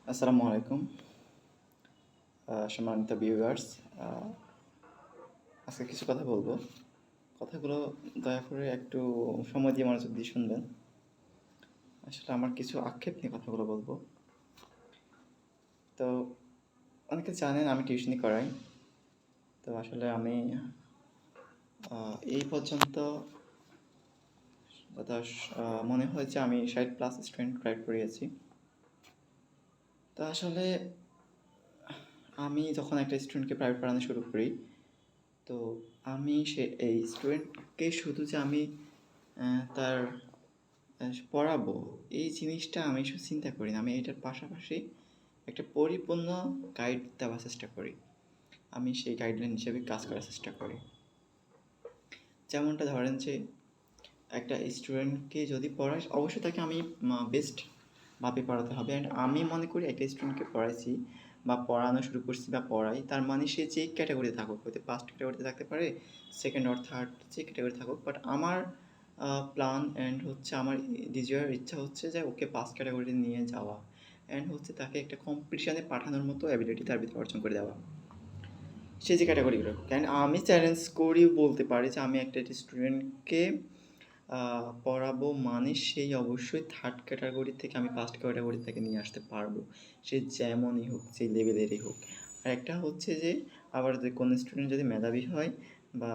আসসালামু আলাইকুম সম্মানিত ভিউয়ার্স। আজকে কিছু কথা বলবো। কথাগুলো দয়া করে একটু সময় দিয়ে মনোযোগ দিয়ে শুনবেন। আসলে আমার কিছু আক্ষেপ নিয়ে কথাগুলো বলবো। তো অনেকে জানেন আমি টিউশনি করাই। তো আসলে আমি এই পর্যন্ত যত মনে হয় যে আমি 60+ স্টুডেন্ট গাইড করিয়েছি। তো আসলে আমি যখন একটা স্টুডেন্টকে প্রাইভেট পড়ানো শুরু করি, তো আমি এই স্টুডেন্টকে শুধু যে আমি তার পড়াবো এই জিনিসটা আমি শুধু চিন্তা করি না, আমি এটার পাশাপাশি একটা পরিপূর্ণ গাইড দেওয়ার চেষ্টা করি। আমি সেই গাইডলাইন হিসেবে কাজ করার চেষ্টা করি। যেমনটা ধরেন যে একটা স্টুডেন্টকে যদি পড়াই, অবশ্যই তাকে আমি বেস্ট ভাবে পড়াতে হবে। অ্যান্ড আমি মনে করি একটা স্টুডেন্টকে পড়াইছি বা পড়ানো শুরু করছি বা পড়াই, তার মানে সে যে ক্যাটাগরিতে থাকুক, হয়তো ফার্স্ট ক্যাটাগরিতে থাকতে পারে, সেকেন্ড অর থার্ড যে ক্যাটাগরি থাকুক, বাট আমার প্ল্যান অ্যান্ড হচ্ছে আমার ডিজায়ার ইচ্ছা হচ্ছে যে ওকে ফার্স্ট ক্যাটাগরিতে নিয়ে যাওয়া অ্যান্ড হচ্ছে তাকে একটা কম্পিটিশানে পাঠানোর মতো অ্যাবিলিটি তার ভিতরে অর্জন করে দেওয়া, সে যে ক্যাটাগরিগুলো। কারণ আমি চ্যালেঞ্জ করি বলতে পারি যে আমি একটা স্টুডেন্টকে পড়াবো মানে সেই অবশ্যই থার্ড ক্যাটাগরি থেকে আমি ফার্স্ট ক্যাটাগরি থেকে নিয়ে আসতে পারবো, সে যেমনই হোক, যে লেভেলেরই হোক। আর একটা হচ্ছে যে আবার যে কোনো স্টুডেন্ট যদি মেধাবী হয় বা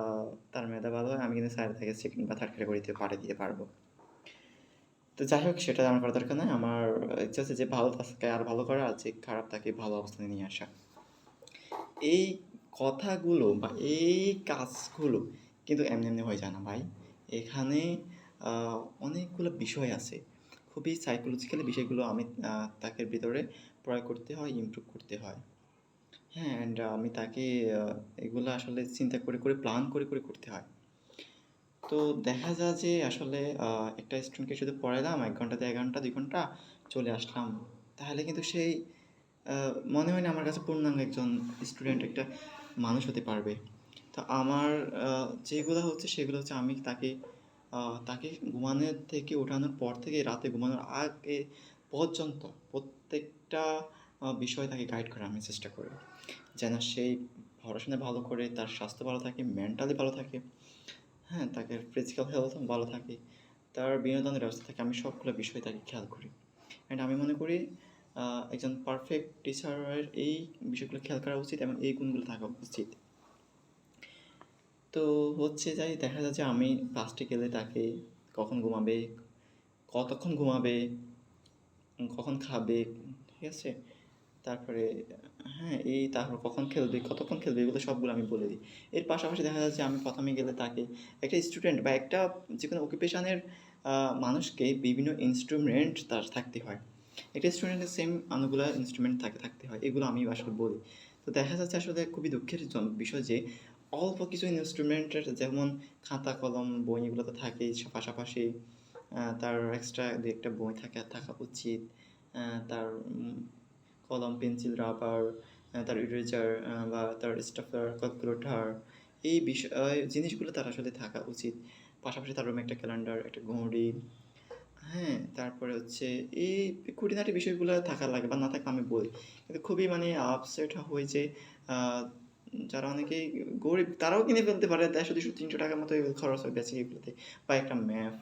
তার মেধা ভালো হয়, আমি কিন্তু স্যার থেকে সেকেন্ড বা থার্ড ক্যাটাগরিতে পাঠিয়ে দিতে পারবো। তো যাই হোক, সেটা আমার করার দরকার নয়। আমার ইচ্ছা হচ্ছে যে ভালো তাকে আর ভালো করা, আর যে খারাপ তাকে ভালো অবস্থানে নিয়ে আসা। এই কথাগুলো বা এই কাজগুলো কিন্তু এমনি এমনি হয়ে যায় না ভাই। এখানে অনেকগুলো বিষয় আছে। খুবই সাইকোলজিক্যালি বিষয়গুলো আমি তাকে ভিতরে প্রয়োগ করতে হয়, ইমপ্রুভ করতে হয়। হ্যাঁ, অ্যান্ড আমি তাকে এগুলো আসলে চিন্তা করে করে প্ল্যান করে করে করতে হয়। তো দেখা যায় যে আসলে একটা স্টুডেন্টকে শুধু পড়াইলাম 1 ঘন্টা, 1.5 ঘন্টা, 2 ঘন্টা, চলে আসলাম। তাহলে কিন্তু সেই মনে হয় না আমার কাছে পূর্ণাঙ্গ একজন স্টুডেন্ট, একটা মানুষ হতে পারবে। তো আমার যেগুলো হচ্ছে সেগুলো হচ্ছে আমি তাকে ঘুমানোর থেকে ওঠানোর পর থেকে রাতে ঘুমানোর আগে পর্যন্ত প্রত্যেকটা বিষয় তাকে গাইড করার আমি চেষ্টা করি। যেন সেই পড়াশোনায় ভালো করে, তার স্বাস্থ্য ভালো থাকে, মেন্টালি ভালো থাকে। হ্যাঁ, তাকে ফিজিক্যাল হেলথ ভালো থাকে, তার বিনোদনের ব্যবস্থা থাকে। আমি সবগুলো বিষয় তাকে খেয়াল করি। অ্যান্ড আমি মনে করি একজন পারফেক্ট টিচারের এই বিষয়গুলো খেয়াল করা উচিত এবং এই গুণগুলো থাকা উচিত। তো হচ্ছে যাই, দেখা যায় যে আমি ক্লাসে গেলে তাকে কখন ঘুমাবে, কতক্ষণ ঘুমাবে, কখন খাবে, ঠিক আছে? তারপরে হ্যাঁ, তারপর কখন খেলবে, কতক্ষণ খেলবে, এগুলো সবগুলো আমি বলে দিই। এর পাশাপাশি দেখা যাচ্ছে আমি ১ম এ গেলে তাকে একটা স্টুডেন্ট বা একটা যেকোনো অকুপেশনের মানুষকে বিভিন্ন ইনস্ট্রুমেন্ট তার থাকতে হয়। একটা স্টুডেন্টের সেম অনেকগুলা ইনস্ট্রুমেন্ট থাকতে হয়। এগুলো আমি আসলে বলি। তো দেখা যাচ্ছে আসলে খুবই দুঃখের বিষয় যে অল্প কিছু ইনস্ট্রুমেন্টের, যেমন খাতা, কলম, বই, এগুলো তো থাকেই। পাশাপাশি তার এক্সট্রা ২-১ টা বই থাকা উচিত। তার কলম, পেন্সিল, রাবার, তার ইরেজার বা তার স্টেপলার, ক্যালকুলেটর, এই জিনিসগুলো তার আসলে থাকা উচিত। পাশাপাশি তার রুমে একটা ক্যালেন্ডার, একটা ঘড়ি, হ্যাঁ? তারপরে হচ্ছে এই খুঁটিনাটি বিষয়গুলো থাকা লাগে বা না থাকলে আমি বলি। কিন্তু খুবই মানে আপসেট হই যে আ যারা অনেকেই গরিব তারাও কিনে ফেলতে পারে। ১৫০, ২০০, ৩০০ টাকার মতো এগুলো খরচ হয় বেসিক এগুলোতে। বা একটা ম্যাপ,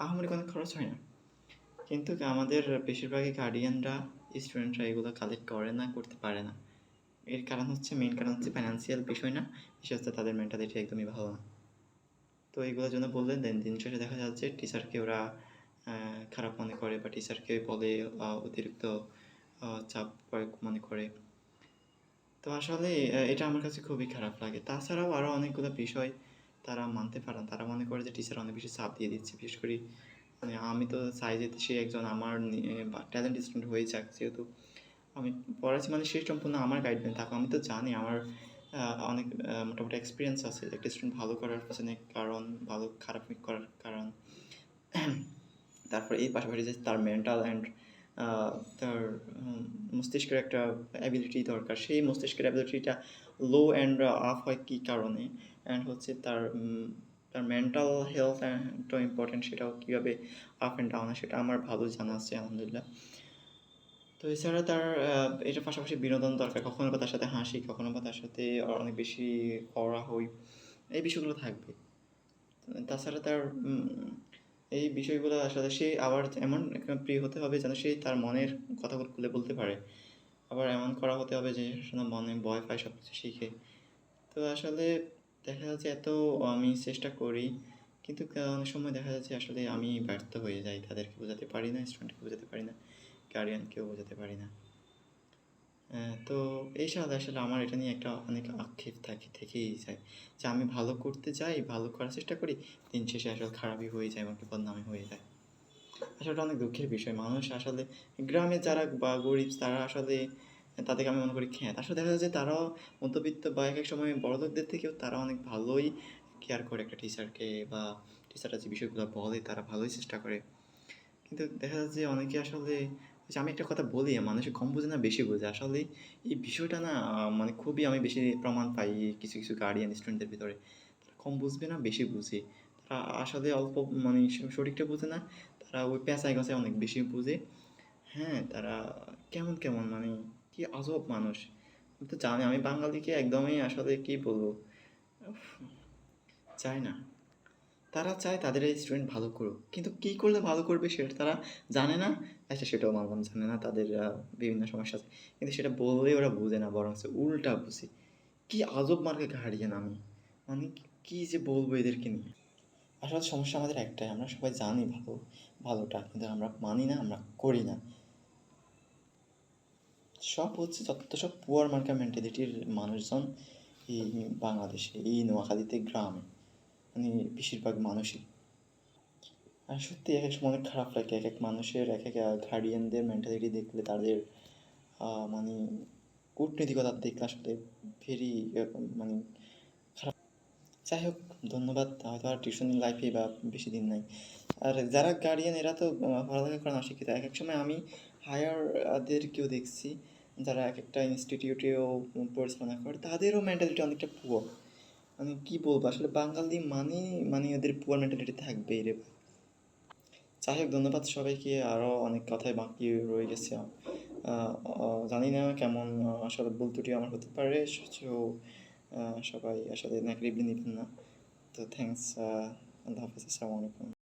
আহামরি কোনো খরচ হয় না। কিন্তু আমাদের বেশিরভাগই গার্ডিয়ানরা, স্টুডেন্টরা এগুলো কালেক্ট করে না, করতে পারে না। এর কারণ হচ্ছে, মেইন কারণ হচ্ছে ফাইন্যান্সিয়াল বিষয় না, বিষয় হচ্ছে তাদের মেন্টালিটি একদমই ভালো না। তো এগুলোর জন্য বললেন, দেন দিন শেষে দেখা যাচ্ছে টিচারকে ওরা খারাপ মনে করে বা টিচারকে বলে অতিরিক্ত চাপ প্রয়োগ মনে করে। তো আসলে এটা আমার কাছে খুবই খারাপ লাগে। তাছাড়াও আরও অনেকগুলো বিষয় তারা মানতে পারে না। তারা মনে করে যে টিচার অনেক বেশি চাপ দিয়ে দিচ্ছে। বিশেষ করে মানে আমি তো চাই যে সে একজন আমার বা ট্যালেন্ট স্টুডেন্ট হয়ে যাক। যেহেতু আমি পড়াচ্ছি মানে সে সম্পূর্ণ আমার গাইডলাইন থাকুক। আমি তো জানি আমার অনেক মোটামুটি এক্সপিরিয়েন্স আছে একটা স্টুডেন্ট ভালো করার পেছনে কারণ, ভালো খারাপ করার কারণ। তারপর এই পাশাপাশি যে তার মেন্টাল অ্যান্ড তার মস্তিষ্কের একটা অ্যাবিলিটি দরকার, সেই মস্তিষ্কের অ্যাবিলিটিটা লো অ্যান্ড আপ হয় কী কারণে, অ্যান্ড হচ্ছে তার মেন্টাল হেলথটাও ইম্পর্টেন্ট, সেটাও কীভাবে আপ অ্যান্ড ডাউন হয় সেটা আমার ভালো জানা আছে আলহামদুলিল্লাহ। তো এছাড়া তার এটার পাশাপাশি বিনোদন দরকার। কখনো বা তার সাথে হাসি, কখনো বা তার সাথে অনেক বেশি হই, এই বিষয়গুলো থাকবে। তাছাড়া তার এই বিষয়গুলো আসলে সে আবার এমন একটা প্রিয় হতে হবে যেন সে তার মনের কথাগুলো খুলে বলতে পারে। আবার এমন করা হতে হবে যে যেন মনে ভয় পায় সব কিছু শিখে। তো আসলে দেখা যাচ্ছে এত আমি চেষ্টা করি, কিন্তু অনেক সময় দেখা যাচ্ছে আসলে আমি ব্যর্থ হয়ে যাই। তাদেরকে বোঝাতে পারি না, স্টুডেন্টকে বোঝাতে পারি না, গার্ডিয়ানকেও বোঝাতে পারি না। তো এই সাথে আসলে আমার এটা নিয়ে একটা অনেক আক্ষেপ থেকেই যায় যে আমি ভালো করতে যাই, ভালো করার চেষ্টা করি, দিন শেষে আসলে খারাপই হয়ে যায়, এমনকি বদনামই হয়ে যায়। আসলে এটা অনেক দুঃখের বিষয়। মানুষ আসলে গ্রামে যারা বা গরিব তারা আসলে তাদেরকে আমি মনে করি খ্যাত। আসলে দেখা যায় যে তারাও মধ্যবিত্ত বা এক সময় বড়লোকদের থেকেও তারা অনেক ভালোই কেয়ার করে একটা টিচারকে, বা টিচাররা যে বিষয়গুলো বলে তারা ভালোই চেষ্টা করে। কিন্তু দেখা যাচ্ছে যে অনেকে আসলে, যে আমি একটা কথা বলি, মানুষে কম বোঝে না বেশি বোঝে। আসলে এই বিষয়টা না মানে খুবই আমি বেশি প্রমাণ পাই কিছু কিছু গার্ডিয়ান স্টুডেন্টদের ভিতরে। তারা কম বুঝবে না বেশি বুঝে। তারা আসলে অল্প মানে সঠিকটা বোঝে না, তারা ওই পেঁচায় গেছে অনেক বেশি বুঝে। হ্যাঁ, তারা কেমন কেমন মানে কি আজব মানুষ। আমি তো জানি আমি বাঙালিকে একদমই আসলে কি বলবো, উফ, চাই না। তারা চায় তাদের এই স্টুডেন্ট ভালো করুক, কিন্তু কী করলে ভালো করবে সেটা তারা জানে না। আচ্ছা, সেটাও মানলাম, জানে না, তাদের বিভিন্ন সমস্যা আছে, কিন্তু সেটা বললেই ওরা বোঝে না, বরং উল্টা বুঝে। কি আজব মার্কে গার্ডিয়ান আমি, মানে কি যে বলবো এদেরকে নিয়ে। আসলে সমস্যা আমাদের একটাই, আমরা সবাই জানি ভালোটা, কিন্তু আমরা মানি না, আমরা করি না। সব হচ্ছে যত সব পুয়ার মার্কা মেন্টালিটির মানুষজন এই বাংলাদেশে, এই নোয়াখালীতে, গ্রামে, মানে বেশিরভাগ মানুষই। আর সত্যি এক এক সময় অনেক খারাপ লাগে, এক এক মানুষের এক এক গার্ডিয়ানদের মেন্টালিটি দেখলে, তাদের মানে কূটনীতিকতা দেখলে আসলে ভেরি মানে খারাপ। যাই হোক, ধন্যবাদ। হয়তো আর টিউশন লাইফে বা বেশি দিন নাই। আর যারা গার্ডিয়ান এরা তো পড়ালেখা করেন অশিক্ষিত। এক এক সময় আমি হায়ারদেরকেও দেখছি যারা এক একটা ইনস্টিটিউটেও পরিচালনা করে, তাদেরও মেন্টালিটি অনেকটা পুয়ার। মানে কী বলবো আসলে, বাঙালি মানে ওদের পুয়ার মেন্টালিটি থাকবেই রে। যাই হোক, ধন্যবাদ সবাইকে। আরও অনেক কথাই বাকি রয়ে গেছে। জানি না কেমন আসলে ভুল ত্রুটি আমার হতে পারে, সো সবাই আসলে নেগেটিভলি নেবেন না। তো থ্যাংকস। আল্লাহ হাফিজ, আসসালামু আলাইকুম।